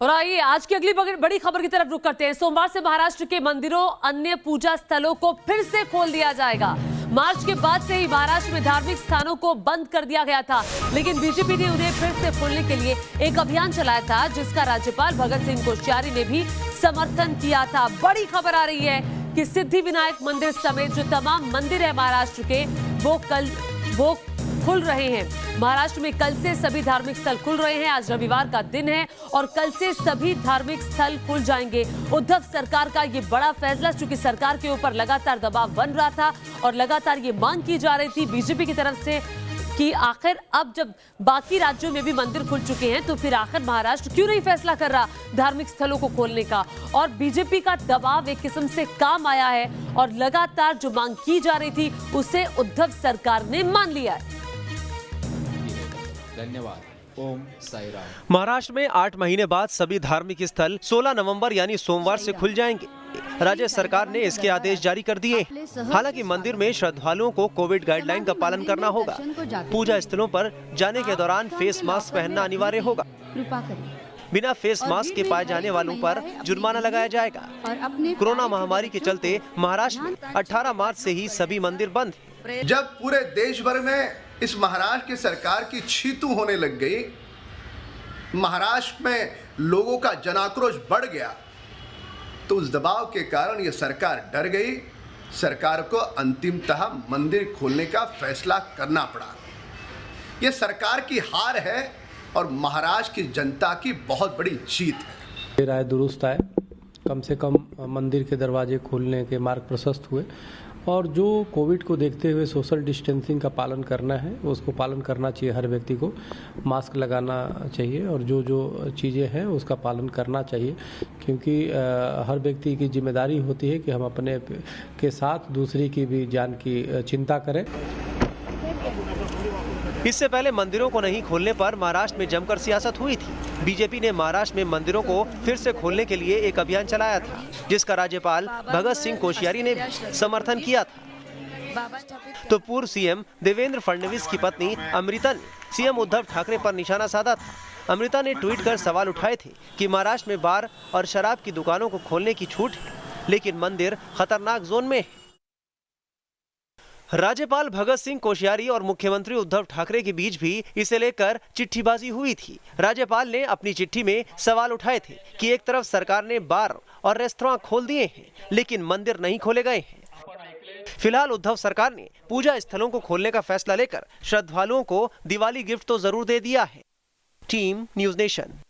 और आइए आज की अगली बड़ी खबर की तरफ रुख करते हैं। सोमवार से महाराष्ट्र के मंदिरों, अन्य पूजा स्थलों को फिर से खोल दिया जाएगा। मार्च के बाद से ही महाराष्ट्र में धार्मिक स्थानों को बंद कर दिया गया था, लेकिन बीजेपी ने उन्हें फिर से खोलने के लिए एक अभियान चलाया था, जिसका राज्यपाल भगत सिंह कोश्यारी ने भी समर्थन किया था। बड़ी खबर आ रही है कि सिद्धिविनायक मंदिर समेत जो तमाम मंदिर है महाराष्ट्र के, वो खुल रहे हैं। महाराष्ट्र में कल से सभी धार्मिक स्थल खुल रहे हैं। आज रविवार का दिन है और कल से सभी धार्मिक स्थल खुल जाएंगे। उद्धव सरकार का ये बड़ा फैसला, चूंकि सरकार के ऊपर लगातार दबाव बन रहा था और लगातार ये मांग की जा रही थी बीजेपी की तरफ से कि आखिर अब जब बाकी राज्यों में भी मंदिर खुल चुके हैं तो फिर आखिर महाराष्ट्र क्यों नहीं फैसला कर रहा धार्मिक स्थलों को खोलने का। और बीजेपी का दबाव एक किस्म से काम आया है और लगातार जो मांग की जा रही थी उसे उद्धव सरकार ने मान लिया है। धन्यवाद। ओम साई राम। महाराष्ट्र में 8 महीने बाद सभी धार्मिक स्थल 16 नवंबर यानी सोमवार से खुल जाएंगे। राज्य सरकार ने इसके आदेश जारी कर दिए। हालांकि मंदिर में श्रद्धालुओं को कोविड गाइडलाइन का पालन करना होगा। पूजा स्थलों पर जाने के दौरान फेस मास्क पहनना अनिवार्य होगा। बिना फेस मास्क के पाए जाने वालों पर जुर्माना लगाया जाएगा। कोरोना महामारी के चलते महाराष्ट्र में 18 मार्च से ही सभी मंदिर बंद हैं। जब पूरे देश भर में इस महाराष्ट्र की सरकार की छीतू होने लग गई, महाराष्ट्र में लोगों का जनाक्रोश बढ़ गया, तो उस दबाव के कारण ये सरकार डर गई। सरकार को अंतिमतः मंदिर खोलने का फैसला करना पड़ा। ये सरकार की हार है और महाराष्ट्र की जनता की बहुत बड़ी जीत है। राय दुरुस्त आए, कम से कम मंदिर के दरवाजे खोलने के मार्ग प्रशस्त हुए और जो कोविड को देखते हुए सोशल डिस्टेंसिंग का पालन करना है उसको पालन करना चाहिए। हर व्यक्ति को मास्क लगाना चाहिए और जो जो चीज़ें हैं उसका पालन करना चाहिए, क्योंकि हर व्यक्ति की जिम्मेदारी होती है कि हम अपने के साथ दूसरे की भी जान की चिंता करें। इससे पहले मंदिरों को नहीं खोलने पर महाराष्ट्र में जमकर सियासत हुई थी। बीजेपी ने महाराष्ट्र में मंदिरों को फिर से खोलने के लिए एक अभियान चलाया था, जिसका राज्यपाल भगत सिंह कोश्यारी ने भी समर्थन किया था। तो पूर्व सीएम देवेंद्र फडणवीस की पत्नी अमृता ने सीएम उद्धव ठाकरे पर निशाना साधा था। अमृता ने ट्वीट कर सवाल उठाए थे कि महाराष्ट्र में बार और शराब की दुकानों को खोलने की छूट है, लेकिन मंदिर खतरनाक जोन में है। राज्यपाल भगत सिंह कोश्यारी और मुख्यमंत्री उद्धव ठाकरे के बीच भी इसे लेकर चिट्ठीबाजी हुई थी। राज्यपाल ने अपनी चिट्ठी में सवाल उठाए थे कि एक तरफ सरकार ने बार और रेस्तरां खोल दिए हैं, लेकिन मंदिर नहीं खोले गए हैं। फिलहाल उद्धव सरकार ने पूजा स्थलों को खोलने का फैसला लेकर श्रद्धालुओं को दिवाली गिफ्ट तो जरूर दे दिया है। Team news nation.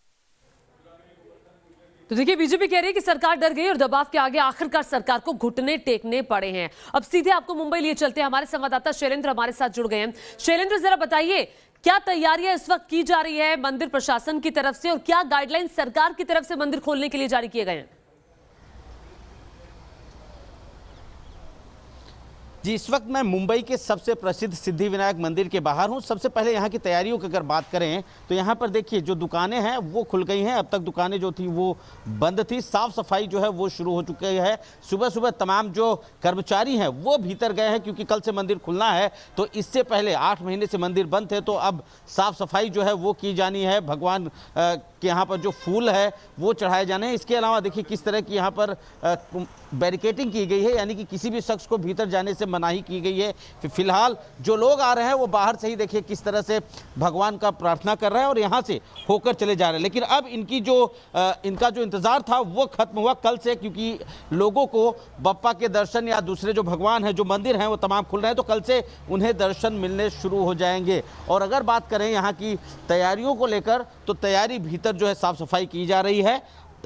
तो देखिए, बीजेपी कह रही है कि सरकार डर गई और दबाव के आगे आखिरकार सरकार को घुटने टेकने पड़े हैं। अब सीधे आपको मुंबई लिए चलते हैं। हमारे संवाददाता शैलेंद्र हमारे साथ जुड़ गए हैं। शैलेंद्र, जरा बताइए क्या तैयारियां इस वक्त की जा रही है मंदिर प्रशासन की तरफ से और क्या गाइडलाइन सरकार की तरफ से मंदिर खोलने के लिए जारी किए गए हैं? जी, इस वक्त मैं मुंबई के सबसे प्रसिद्ध सिद्धिविनायक मंदिर के बाहर हूं। सबसे पहले यहां की तैयारियों की अगर बात करें तो यहां पर देखिए जो दुकानें हैं वो खुल गई हैं। अब तक दुकानें जो थी वो बंद थी। साफ सफाई जो है वो शुरू हो चुकी है। सुबह सुबह तमाम जो कर्मचारी हैं वो भीतर गए हैं, क्योंकि कल से मंदिर खुलना है। तो इससे पहले 8 महीने से मंदिर बंद थे, तो अब साफ सफाई जो है वो की जानी है। भगवान के यहाँ पर जो फूल है वो चढ़ाए जाने हैं। इसके अलावा देखिए किस तरह की यहाँ पर बैरिकेटिंग की गई है, यानी कि किसी भी शख्स को भीतर जाने से मनाही की गई है। फिलहाल जो लोग आ रहे हैं वो बाहर से ही देखिए किस तरह से भगवान का प्रार्थना कर रहे हैं और यहाँ से होकर चले जा रहे हैं। लेकिन अब इनका जो इंतज़ार था वो खत्म हुआ कल से, क्योंकि लोगों को बप्पा के दर्शन या दूसरे जो भगवान हैं, जो मंदिर हैं वो तमाम खुल रहे हैं, तो कल से उन्हें दर्शन मिलने शुरू हो जाएंगे। और अगर बात करें यहाँ की तैयारियों को लेकर, तो तैयारी भीतर जो है साफ सफाई की जा रही है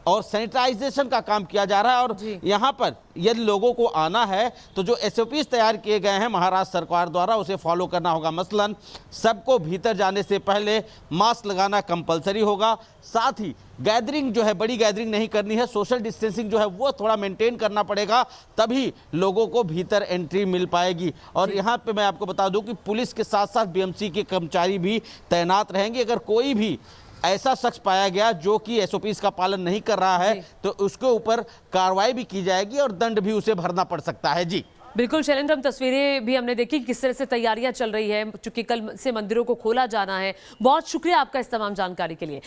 और सैनिटाइजेशन का काम किया जा रहा है। और यहाँ पर यदि लोगों को आना है तो जो SOPs तैयार किए गए हैं महाराष्ट्र सरकार द्वारा उसे फॉलो करना होगा। मसलन सबको भीतर जाने से पहले मास्क लगाना कंपलसरी होगा। साथ ही गैदरिंग जो है, बड़ी गैदरिंग नहीं करनी है। सोशल डिस्टेंसिंग जो है वो थोड़ा मेंटेन करना पड़ेगा, तभी लोगों को भीतर एंट्री मिल पाएगी। और यहाँ पे मैं आपको बता दूं कि पुलिस के साथ साथ BMC के कर्मचारी भी तैनात रहेंगे। अगर कोई भी ऐसा शख्स पाया गया जो कि SOPs का पालन नहीं कर रहा है तो उसके ऊपर कार्रवाई भी की जाएगी और दंड भी उसे भरना पड़ सकता है। जी बिल्कुल शैलेंद्र, हम तस्वीरें भी हमने देखी किस तरह से तैयारियां चल रही है, चूंकि कल से मंदिरों को खोला जाना है। बहुत शुक्रिया आपका इस तमाम जानकारी के लिए।